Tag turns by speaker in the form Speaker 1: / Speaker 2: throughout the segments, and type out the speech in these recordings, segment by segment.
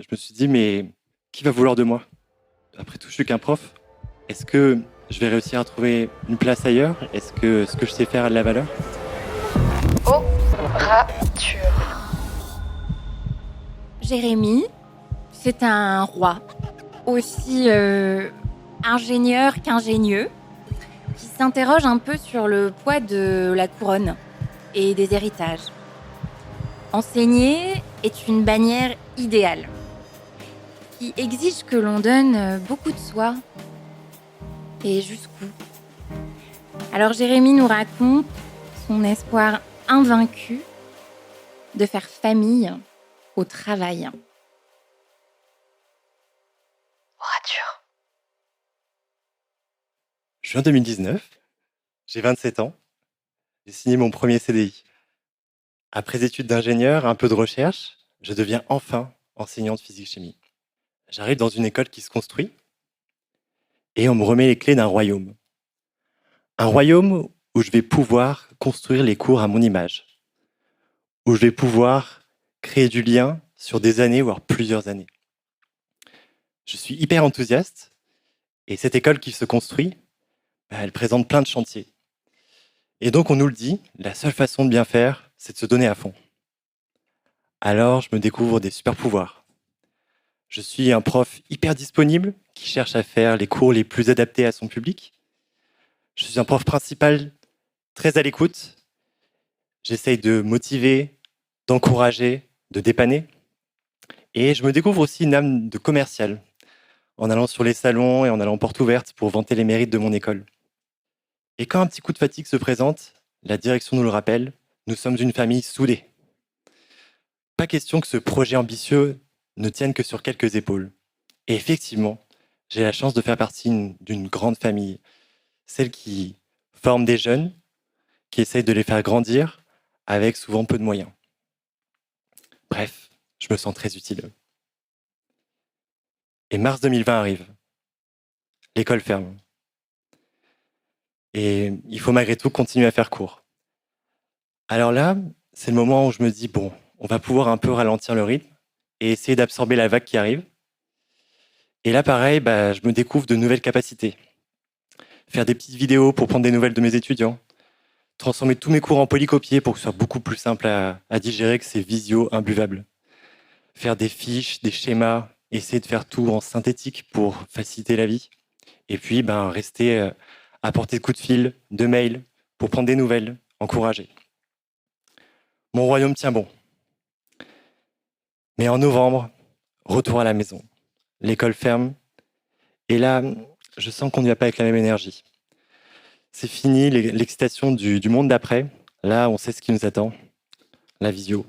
Speaker 1: je me suis dit, mais qui va vouloir de moi? Après tout, je suis qu'un prof. Est-ce que je vais réussir à trouver une place ailleurs? Est-ce que ce que je sais faire a de la valeur?
Speaker 2: Orature.
Speaker 3: Jérémie, c'est un roi, aussi ingénieur qu'ingénieux, qui s'interroge un peu sur le poids de la couronne et des héritages. Enseigner est une bannière idéale, qui exige que l'on donne beaucoup de soi. Et jusqu'où? Alors Jérémie nous raconte son espoir invaincu de faire famille au travail.
Speaker 2: Orature.
Speaker 1: Juin 2019, j'ai 27 ans. J'ai signé mon premier CDI. Après études d'ingénieur, un peu de recherche, je deviens enfin enseignant de physique-chimie. J'arrive dans une école qui se construit et on me remet les clés d'un royaume. Un royaume où je vais pouvoir construire les cours à mon image, où je vais pouvoir créer du lien sur des années, voire plusieurs années. Je suis hyper enthousiaste et cette école qui se construit, elle présente plein de chantiers. Et donc on nous le dit, la seule façon de bien faire, c'est de se donner à fond. Alors je me découvre des super pouvoirs. Je suis un prof hyper disponible qui cherche à faire les cours les plus adaptés à son public. Je suis un prof principal très à l'écoute. J'essaye de motiver, d'encourager, de dépanner. Et je me découvre aussi une âme de commercial en allant sur les salons et en allant porte ouverte pour vanter les mérites de mon école. Et quand un petit coup de fatigue se présente, la direction nous le rappelle, nous sommes une famille soudée. Pas question que ce projet ambitieux ne tienne que sur quelques épaules. Et effectivement, j'ai la chance de faire partie d'une grande famille, celle qui forme des jeunes, qui essaye de les faire grandir, avec souvent peu de moyens. Bref, je me sens très utile. Et mars 2020 arrive. L'école ferme. Et il faut malgré tout continuer à faire cours. Alors là, c'est le moment où je me dis, bon, on va pouvoir un peu ralentir le rythme et essayer d'absorber la vague qui arrive. Et là, pareil, je me découvre de nouvelles capacités. Faire des petites vidéos pour prendre des nouvelles de mes étudiants. Transformer tous mes cours en polycopiés pour que ce soit beaucoup plus simple à digérer que ces visios imbuvables. Faire des fiches, des schémas, essayer de faire tout en synthétique pour faciliter la vie. Et puis, rester à portée de coup de fil, de mail, pour prendre des nouvelles, encourager. Mon royaume tient bon. Mais en novembre, retour à la maison. L'école ferme. Et là, je sens qu'on n'y va pas avec la même énergie. C'est fini l'excitation du monde d'après. Là, on sait ce qui nous attend. La visio.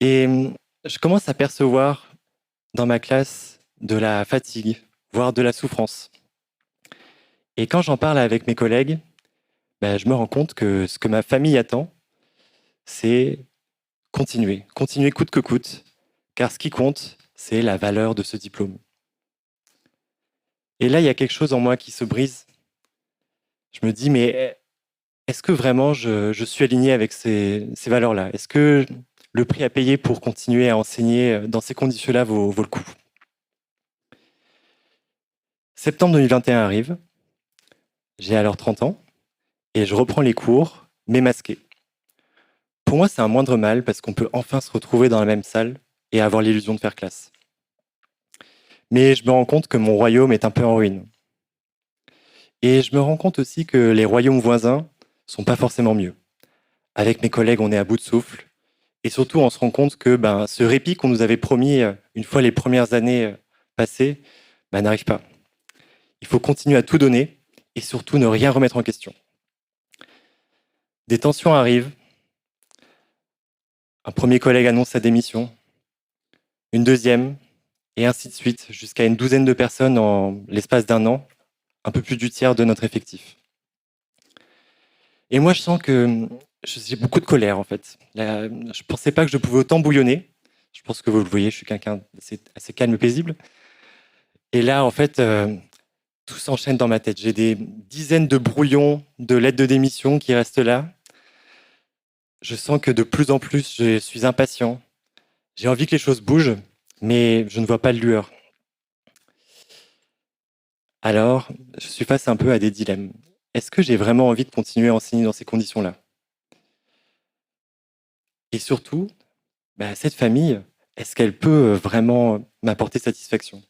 Speaker 1: Et je commence à percevoir dans ma classe de la fatigue, voire de la souffrance. Et quand j'en parle avec mes collègues, je me rends compte que ce que ma famille attend, c'est continuer coûte que coûte, car ce qui compte, c'est la valeur de ce diplôme. Et là, il y a quelque chose en moi qui se brise. Je me dis, mais est-ce que vraiment je suis aligné avec ces valeurs-là? Est-ce que le prix à payer pour continuer à enseigner dans ces conditions-là vaut le coup? Septembre 2021 arrive, j'ai alors 30 ans, et je reprends les cours, mais masqué. Pour moi, c'est un moindre mal parce qu'on peut enfin se retrouver dans la même salle et avoir l'illusion de faire classe. Mais je me rends compte que mon royaume est un peu en ruine. Et je me rends compte aussi que les royaumes voisins sont pas forcément mieux. Avec mes collègues, on est à bout de souffle. Et surtout, on se rend compte que ce répit qu'on nous avait promis une fois les premières années passées n'arrive pas. Il faut continuer à tout donner et surtout ne rien remettre en question. Des tensions arrivent. Un premier collègue annonce sa démission, une deuxième, et ainsi de suite, jusqu'à une douzaine de personnes en l'espace d'un an, un peu plus du tiers de notre effectif. Et moi, je sens que j'ai beaucoup de colère, en fait. Là, je ne pensais pas que je pouvais autant bouillonner. Je pense que vous le voyez, je suis quelqu'un assez calme et paisible. Et là, en fait, tout s'enchaîne dans ma tête. J'ai des dizaines de brouillons de lettres de démission qui restent là. Je sens que de plus en plus, je suis impatient. J'ai envie que les choses bougent, mais je ne vois pas de lueur. Alors, je suis face un peu à des dilemmes. Est-ce que j'ai vraiment envie de continuer à enseigner dans ces conditions-là? Et surtout, cette famille, est-ce qu'elle peut vraiment m'apporter satisfaction?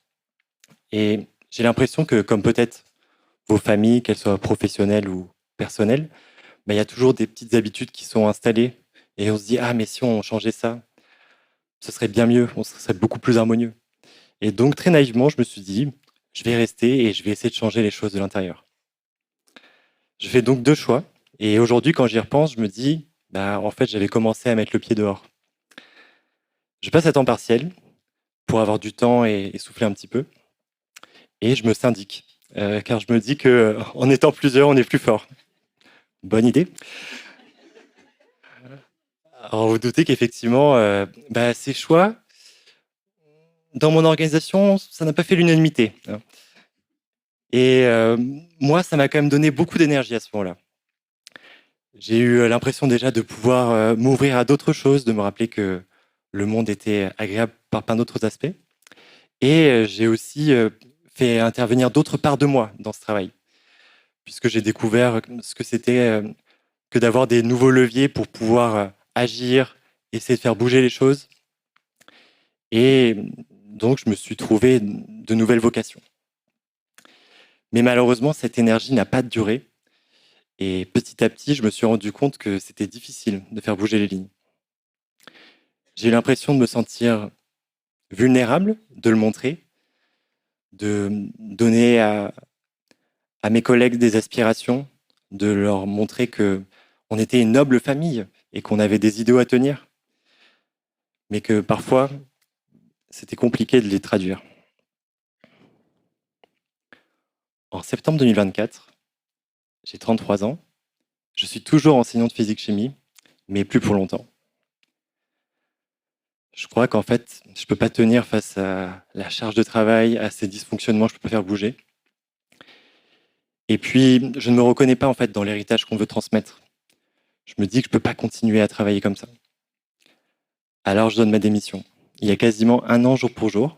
Speaker 1: Et j'ai l'impression que, comme peut-être vos familles, qu'elles soient professionnelles ou personnelles, il y a toujours des petites habitudes qui sont installées et on se dit: «Ah mais si on changeait ça, ce serait bien mieux, on serait beaucoup plus harmonieux». Et donc très naïvement, je me suis dit: «Je vais rester et je vais essayer de changer les choses de l'intérieur». Je fais donc 2 choix et aujourd'hui quand j'y repense, je me dis: En fait, j'avais commencé à mettre le pied dehors». Je passe à temps partiel pour avoir du temps et souffler un petit peu et je me syndique, car je me dis qu'en étant plusieurs, on est plus fort. Bonne idée. Alors vous doutez qu'effectivement, ces choix, dans mon organisation, ça n'a pas fait l'unanimité, hein. Et moi, ça m'a quand même donné beaucoup d'énergie à ce moment-là. J'ai eu l'impression déjà de pouvoir m'ouvrir à d'autres choses, de me rappeler que le monde était agréable par plein d'autres aspects. Et j'ai aussi fait intervenir d'autres parts de moi dans ce travail, puisque j'ai découvert ce que c'était que d'avoir des nouveaux leviers pour pouvoir agir, essayer de faire bouger les choses. Et donc, je me suis trouvé de nouvelles vocations. Mais malheureusement, cette énergie n'a pas duré. Et petit à petit, je me suis rendu compte que c'était difficile de faire bouger les lignes. J'ai eu l'impression de me sentir vulnérable, de le montrer, de donner à mes collègues des aspirations, de leur montrer que on était une noble famille et qu'on avait des idéaux à tenir, mais que parfois, c'était compliqué de les traduire. En septembre 2024, j'ai 33 ans, je suis toujours enseignant de physique-chimie, mais plus pour longtemps. Je crois qu'en fait, je ne peux pas tenir face à la charge de travail, à ces dysfonctionnements, je ne peux pas faire bouger. Et puis, je ne me reconnais pas en fait dans l'héritage qu'on veut transmettre. Je me dis que je ne peux pas continuer à travailler comme ça. Alors, je donne ma démission. Il y a quasiment 1 an, jour pour jour.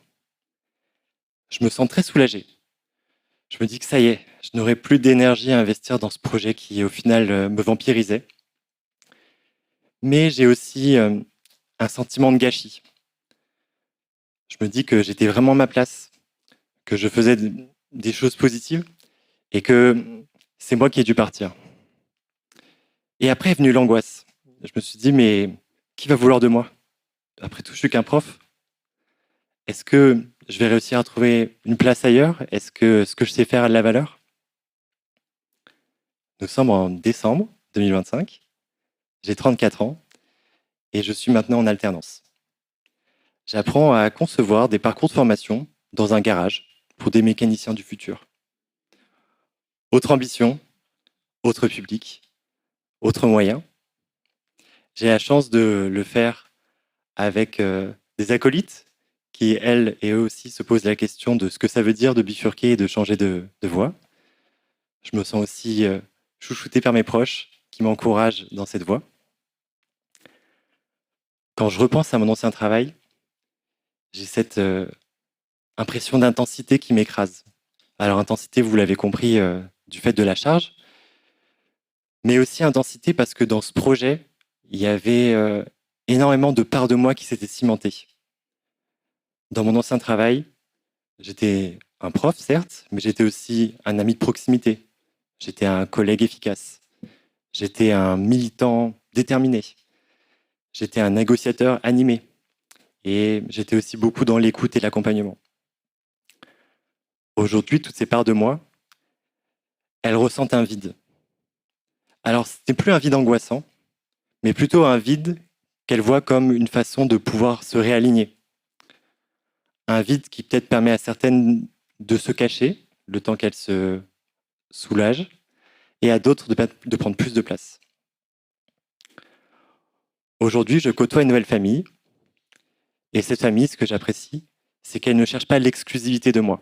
Speaker 1: Je me sens très soulagé. Je me dis que ça y est, je n'aurai plus d'énergie à investir dans ce projet qui, au final, me vampirisait. Mais j'ai aussi un sentiment de gâchis. Je me dis que j'étais vraiment à ma place, que je faisais des choses positives et que c'est moi qui ai dû partir. Et après est venue l'angoisse. Je me suis dit, mais qui va vouloir de moi? Après tout, je suis qu'un prof. Est-ce que je vais réussir à trouver une place ailleurs? Est-ce que ce que je sais faire a de la valeur? Nous sommes en décembre 2025. J'ai 34 ans et je suis maintenant en alternance. J'apprends à concevoir des parcours de formation dans un garage pour des mécaniciens du futur. Autre ambition, autre public, autre moyen. J'ai la chance de le faire avec des acolytes qui, elles et eux aussi, se posent la question de ce que ça veut dire de bifurquer et de changer de voie. Je me sens aussi chouchouté par mes proches qui m'encouragent dans cette voie. Quand je repense à mon ancien travail, j'ai cette impression d'intensité qui m'écrase. Alors intensité, vous l'avez compris, du fait de la charge, mais aussi intensité parce que dans ce projet, il y avait énormément de parts de moi qui s'étaient cimentées. Dans mon ancien travail, j'étais un prof, certes, mais j'étais aussi un ami de proximité. J'étais un collègue efficace. J'étais un militant déterminé. J'étais un négociateur animé. Et j'étais aussi beaucoup dans l'écoute et l'accompagnement. Aujourd'hui, toutes ces parts de moi, elles ressentent un vide. Alors, ce n'est plus un vide angoissant, mais plutôt un vide qu'elles voient comme une façon de pouvoir se réaligner. Un vide qui peut-être permet à certaines de se cacher, le temps qu'elles se soulagent, et à d'autres de prendre plus de place. Aujourd'hui, je côtoie une nouvelle famille, et cette famille, ce que j'apprécie, c'est qu'elle ne cherche pas l'exclusivité de moi.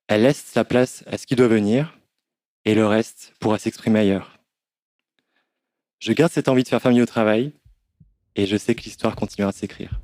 Speaker 1: Elle laisse sa place à ce qui doit venir, et le reste pourra s'exprimer ailleurs. Je garde cette envie de faire famille au travail, Et je sais que l'histoire continuera de s'écrire.